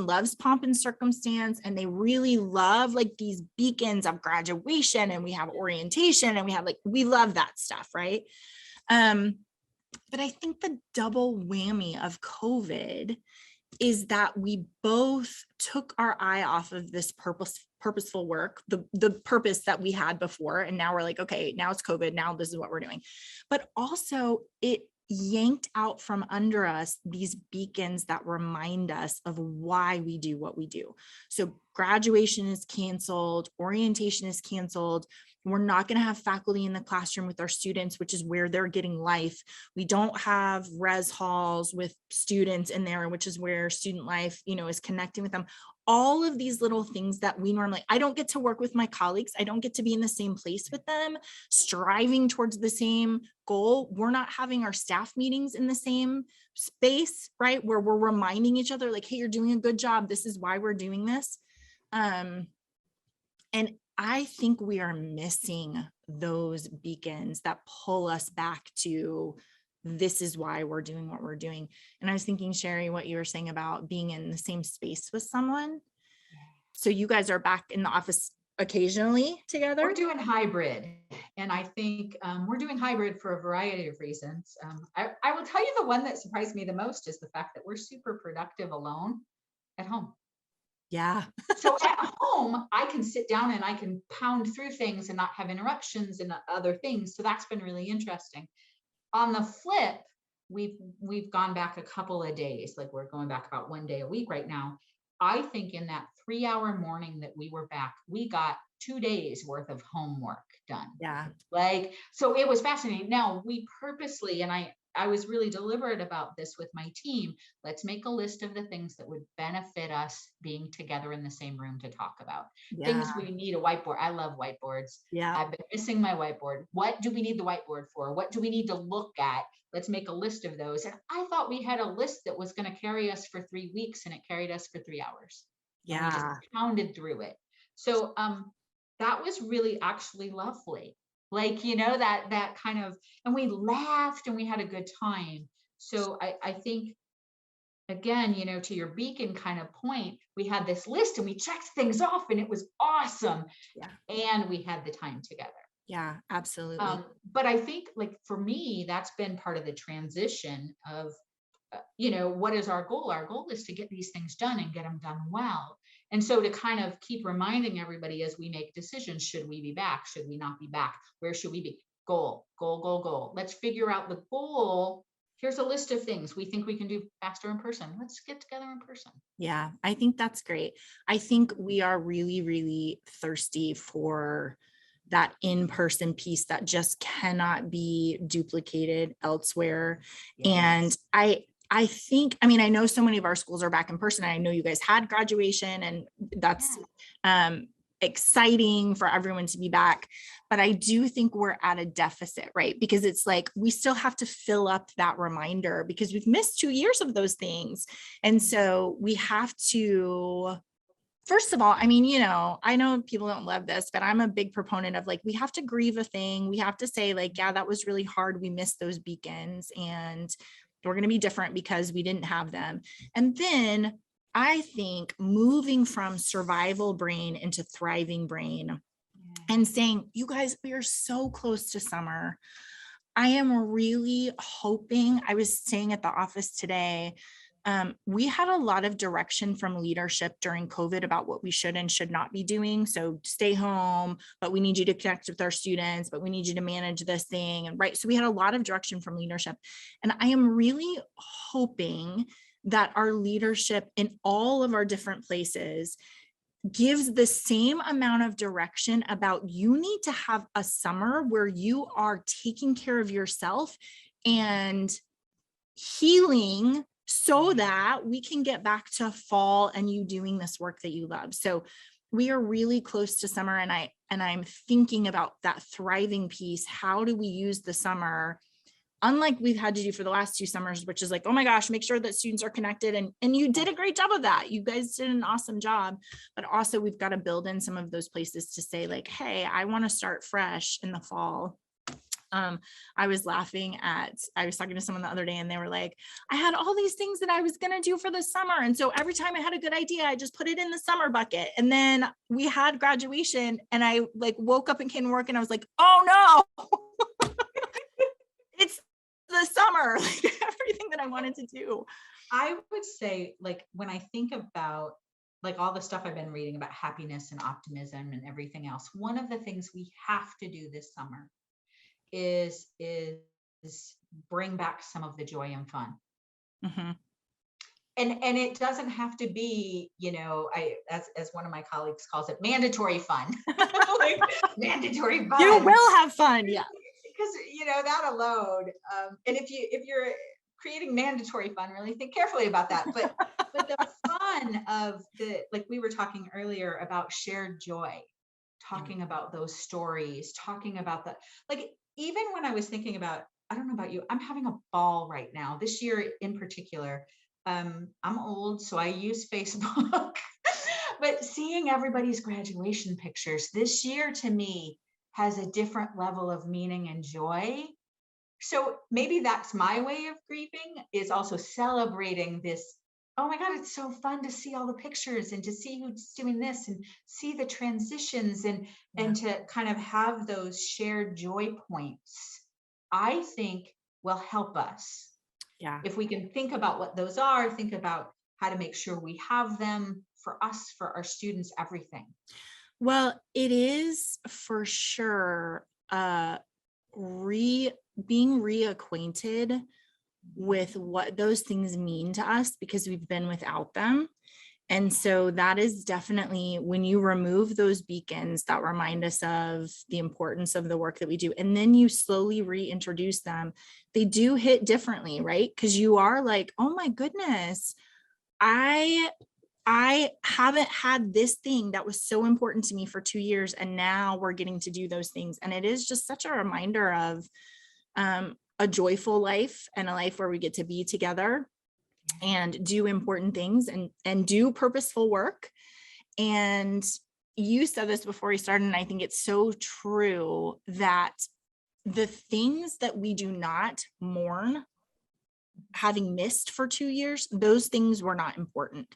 loves pomp and circumstance, and they really love like these beacons of graduation, and we have orientation, and we love that stuff, right? But I think the double whammy of COVID is that we both took our eye off of this purposeful work, the purpose that we had before. And now we're like, okay, now it's COVID. Now this is what we're doing. But also it yanked out from under us these beacons that remind us of why we do what we do. So graduation is canceled, orientation is canceled. We're not going to have faculty in the classroom with our students, which is where they're getting life. We don't have res halls with students in there, which is where student life, is connecting with them. All of these little things that we normally, I don't get to work with my colleagues. I don't get to be in the same place with them, striving towards the same goal. We're not having our staff meetings in the same space, right? Where we're reminding each other like, hey, you're doing a good job. This is why we're doing this. And I think we are missing those beacons that pull us back to this is why we're doing what we're doing. And I was thinking, Sherry, what you were saying about being in the same space with someone. So you guys are back in the office occasionally together? We're doing hybrid. And I think we're doing hybrid for a variety of reasons. I will tell you the one that surprised me the most is the fact that we're super productive alone at home. Yeah. So at home, I can sit down and I can pound through things and not have interruptions and other things. So that's been really interesting. On the flip, we've gone back a couple of days, like we're going back about 1 day a week right now. I think in that 3-hour morning that we were back, we got 2 days worth of homework done. Yeah. So it was fascinating. Now we purposely, and I was really deliberate about this with my team. Let's make a list of the things that would benefit us being together in the same room to talk about. Yeah. Things we need a whiteboard. I love whiteboards. Yeah. I've been missing my whiteboard. What do we need the whiteboard for? What do we need to look at? Let's make a list of those. And I thought we had a list that was going to carry us for 3 weeks, and it carried us for 3 hours. Yeah. And we just pounded through it. So that was really actually lovely. That kind of, and we laughed and we had a good time. So I think again, to your beacon kind of point, we had this list and we checked things off and it was awesome. Yeah. And we had the time together. Yeah, absolutely. But I think, like, for me, that's been part of the transition of, what is our goal? Our goal is to get these things done and get them done well. And so to kind of keep reminding everybody as we make decisions, should we be back? Should we not be back? Where should we be? Goal, goal, goal, goal. Let's figure out the goal. Here's a list of things we think we can do faster in person. Let's get together in person. Yeah, I think that's great. I think we are really, really thirsty for that in-person piece that just cannot be duplicated elsewhere. Yes. And I think, I mean, I know so many of our schools are back in person. I know you guys had graduation, and that's exciting for everyone to be back. But I do think we're at a deficit, right? Because it's like, we still have to fill up that reminder because we've missed 2 years of those things. And so we have to, first of all, I mean, I know people don't love this, but I'm a big proponent of, like, we have to grieve a thing. We have to say, like, yeah, that was really hard. We missed those beacons and we're going to be different because we didn't have them. And then I think moving from survival brain into thriving brain and saying, you guys, we are so close to summer. I am really hoping, I was saying at the office today, we had a lot of direction from leadership during COVID about what we should and should not be doing. So stay home, but we need you to connect with our students, but we need you to manage this thing. And right. So we had a lot of direction from leadership. And I am really hoping that our leadership in all of our different places gives the same amount of direction about, you need to have a summer where you are taking care of yourself and healing so that we can get back to fall and you doing this work that you love. So we are really close to summer, and I'm thinking about that thriving piece. How do we use the summer, unlike we've had to do for the last 2 summers, which is like, oh my gosh, make sure that students are connected. And you did a great job of that. You guys did an awesome job. But also we've got to build in some of those places to say, like, hey, I want to start fresh in the fall. I was talking to someone the other day and they were like, I had all these things that I was going to do for the summer. And so every time I had a good idea, I just put it in the summer bucket. And then we had graduation and I woke up and came to work and I was like, oh no, it's the summer, everything that I wanted to do. I would say, when I think about all the stuff I've been reading about happiness and optimism and everything else, one of the things we have to do this summer is bring back some of the joy and fun. Mm-hmm. And it doesn't have to be, as one of my colleagues calls it, mandatory fun. Mandatory fun. You will have fun, yeah. Because that alone, and if you're creating mandatory fun, really think carefully about that. But the fun of we were talking earlier about shared joy, talking about those stories, talking about even when I was thinking about, I don't know about you, I'm having a ball right now. This year in particular, I'm old, so I use Facebook, but seeing everybody's graduation pictures this year to me has a different level of meaning and joy. So maybe that's my way of grieving, is also celebrating this. Oh my God, it's so fun to see all the pictures and to see who's doing this and see the transitions and to kind of have those shared joy points, I think will help us. Yeah. If we can think about what those are, think about how to make sure we have them for us, for our students, everything. Well, it is for sure being reacquainted with what those things mean to us because we've been without them. And so that is definitely, when you remove those beacons that remind us of the importance of the work that we do, and then you slowly reintroduce them, they do hit differently, right? Because you are like, oh my goodness, I haven't had this thing that was so important to me for 2 years. And now we're getting to do those things. And it is just such a reminder of a joyful life and a life where we get to be together and do important things and do purposeful work. And you said this before we started, and I think it's so true that the things that we do not mourn having missed for 2 years, those things were not important.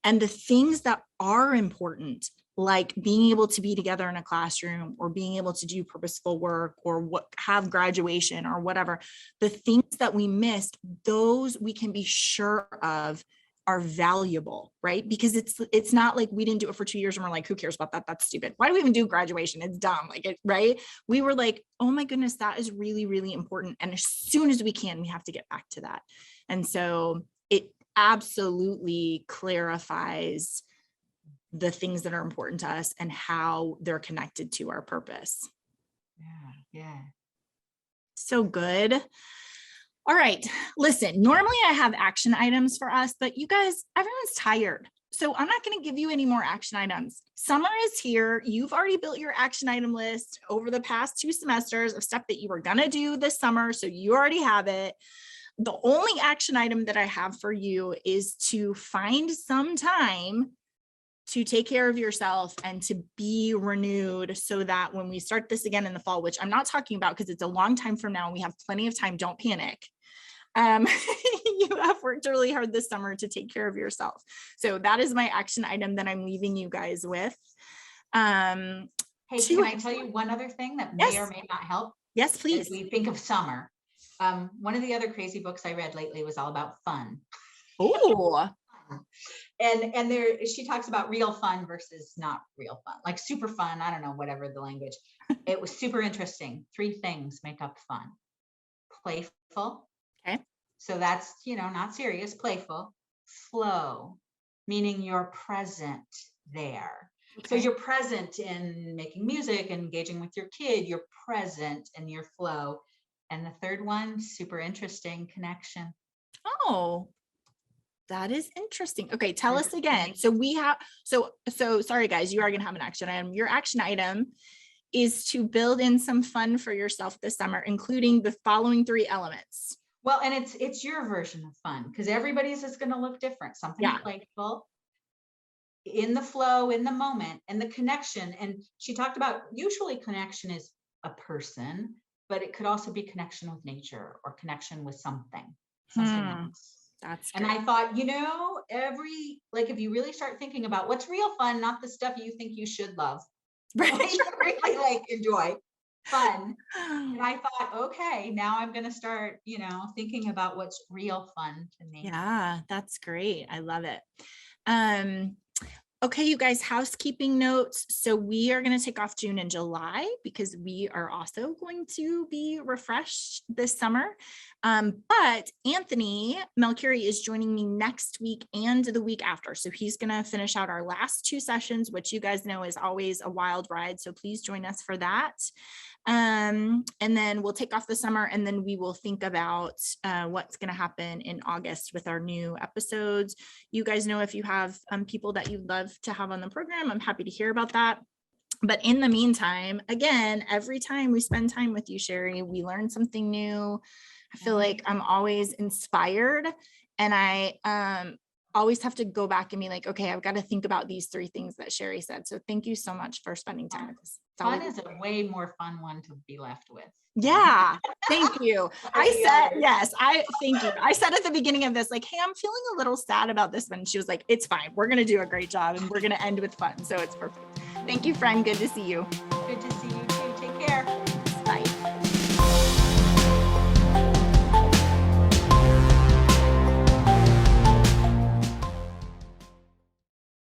And the things that are important, like being able to be together in a classroom or being able to do purposeful work or have graduation or whatever, the things that we missed, those we can be sure of are valuable, right? Because it's not like we didn't do it for 2 years and we're like, who cares about that? That's stupid. Why do we even do graduation? It's dumb. Right? We were like, oh my goodness, that is really, really important. And as soon as we can, we have to get back to that. And so it absolutely clarifies the things that are important to us and how they're connected to our purpose. Yeah. So good. All right. Listen, normally I have action items for us, but you guys, everyone's tired. So I'm not going to give you any more action items. Summer is here. You've already built your action item list over the past 2 semesters of stuff that you were going to do this summer. So you already have it. The only action item that I have for you is to find some time to take care of yourself and to be renewed so that when we start this again in the fall, which I'm not talking about because it's a long time from now, and we have plenty of time, don't panic. You have worked really hard this summer to take care of yourself. So that is my action item that I'm leaving you guys with. Hey, can I tell you one other thing that may or may not help? Yes, please. As we think of summer. One of the other crazy books I read lately was all about fun. Oh. And there she talks about real fun versus not real fun, like super fun. I don't know, whatever the language. It was super interesting. 3 things make up fun. Playful. Okay. So that's, not serious, playful. Flow, meaning you're present there. Okay. So you're present in making music, engaging with your kid, you're present in your flow. And the third one, super interesting, connection. Oh, that is interesting. Okay, tell us again. So we have, so sorry guys, you are going to have an action item. Your action item is to build in some fun for yourself this summer, including the following 3 elements. Well, and it's your version of fun because everybody's is going to look different. Something playful, in the flow, in the moment, and the connection. And she talked about usually connection is a person, but it could also be connection with nature or connection with something else. That's and I thought, if you really start thinking about what's real fun, not the stuff you think you should love, right? You really enjoy fun. And I thought, okay, now I'm going to start, thinking about what's real fun to me. Yeah, that's great. I love it. Okay, you guys, housekeeping notes. So we are going to take off June and July because we are also going to be refreshed this summer. But Anthony Melchiori is joining me next week and the week after. So he's going to finish out our last 2 sessions, which you guys know is always a wild ride. So please join us for that. And then we'll take off the summer and then we will think about what's going to happen in August with our new episodes. You guys know if you have people that you'd love to have on the program, I'm happy to hear about that. But in the meantime, again, every time we spend time with you, Sherry, we learn something new. I feel like I'm always inspired and I always have to go back and be like, okay, I've got to think about these 3 things that Sherry said. So thank you so much for spending time with us. Fun is a way more fun one to be left with. Yeah, thank you. Thank you. I said at the beginning of this, like, hey, I'm feeling a little sad about this one. She was like, it's fine. We're going to do a great job and we're going to end with fun. So it's perfect. Thank you, friend. Good to see you. Good to see you.